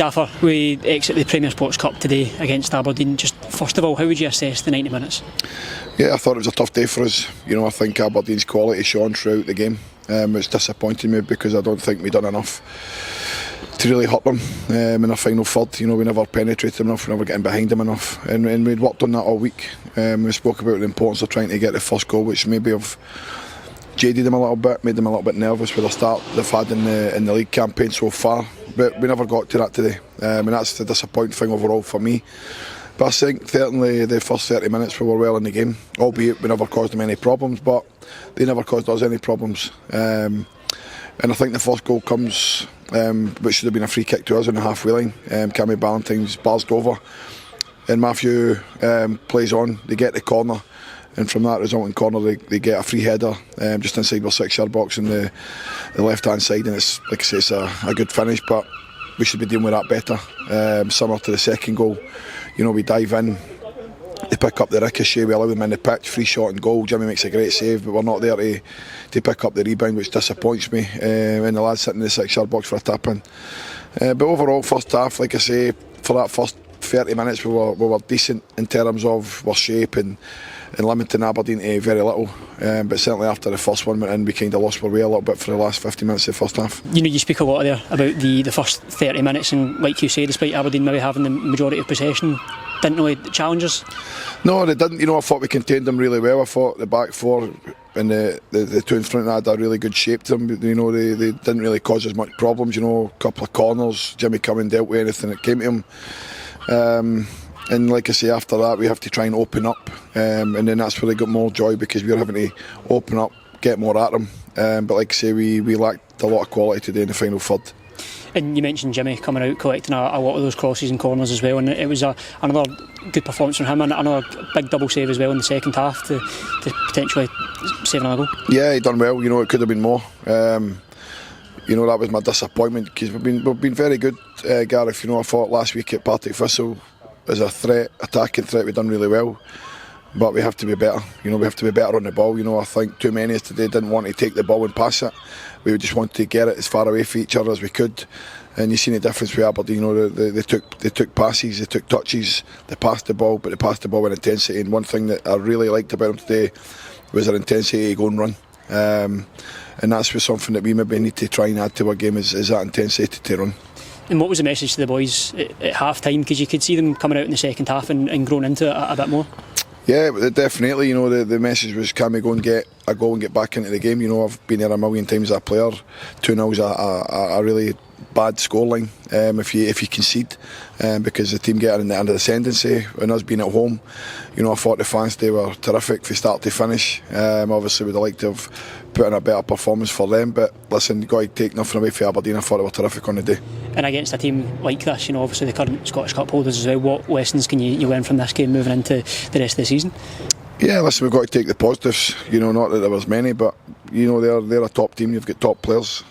Gaffer, we exit the Premier Sports Cup today against Aberdeen. Just first of all, how would you assess the 90 minutes? Yeah, I thought it was a tough day for us. I think Aberdeen's quality shone throughout the game. It's disappointing me because I don't think we've done enough to really hurt them in the final third. We never penetrated them enough, we never getting behind them enough, and we'd worked on that all week. We spoke about the importance of trying to get the first goal, which maybe have jaded them a little bit, made them a little bit nervous with the start they've had in the league campaign so far. But we never got to that today, and that's the disappointing thing overall for me. But I think certainly the first 30 minutes we were well in the game, albeit we never caused them any problems, but they never caused us any problems. And I think the first goal comes, which should have been a free kick to us on the halfway line. Cammy Ballantyne's barsed over, and Matthew plays on. They get the corner, and from that resulting corner they get a free header just inside our 6-yard box on the left hand side, and it's, like I say, it's a good finish, but we should be dealing with that better. Similar to the second goal, we dive in, they pick up the ricochet, we allow them in the pitch, free shot and goal. Jimmy makes a great save, but we're not there to pick up the rebound, which disappoints me, and the lads sitting in the 6-yard box for a tap in. But overall, first half, like I say, for that first 30 minutes we were decent in terms of our shape and limiting Aberdeen to very little, but certainly after the first one went in, we kind of lost our way a little bit for the last 50 minutes of the first half. You speak a lot there about the first 30 minutes, and like you say, despite Aberdeen maybe having the majority of possession, didn't really challenge us. No, they didn't. I thought we contained them really well. I thought the back four and the two in front had a really good shape to them. They didn't really cause us much problems. A couple of corners, Jimmy coming dealt with anything that came to him. And like I say, after that we have to try and open up, and then that's where they got more joy, because we were having to open up, get more at them. But like I say, we lacked a lot of quality today in the final third. And you mentioned Jimmy coming out collecting a lot of those crosses and corners as well, and it was another good performance from him, and another big double save as well in the second half to potentially save another goal. Yeah, he done well. It could have been more. That was my disappointment, because we've been very good, Gareth. I thought last week at Partick Thistle as a attacking threat, we've done really well, but we have to be better. We have to be better on the ball. I think too many of us today didn't want to take the ball and pass it. We just wanted to get it as far away from each other as we could, and you've seen the difference with Aberdeen. They took passes, they took touches, they passed the ball, but they passed the ball with intensity. And one thing that I really liked about them today was their intensity to go and run, and that's something that we maybe need to try and add to our game, is that intensity to run. And what was the message to the boys at half time? Because you could see them coming out in the second half and growing into it a bit more. Yeah, definitely. The message was, can we go and get a goal and get back into the game? I've been there a million times as a player. 2-0's a really bad scoreline if you concede, because the team get in the ascendancy, and us being at home. I thought the fans, they were terrific from start to finish. Obviously we'd have liked to have put in a better performance for them, but listen, you've got to take nothing away from Aberdeen. I thought they were terrific on the day. And against a team like this, obviously the current Scottish Cup holders as well, what lessons can you learn from this game moving into the rest of the season? Yeah, listen, we've got to take the positives. Not that there was many, but they're a top team. You've got top players.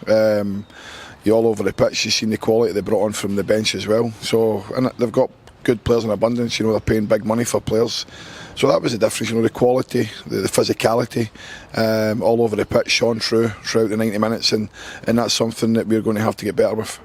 You're all over the pitch. You've seen the quality they brought on from the bench as well. So, and they've got good players in abundance. They're paying big money for players. So that was the difference. The quality, the physicality, all over the pitch shone throughout the 90 minutes, and that's something that we're going to have to get better with.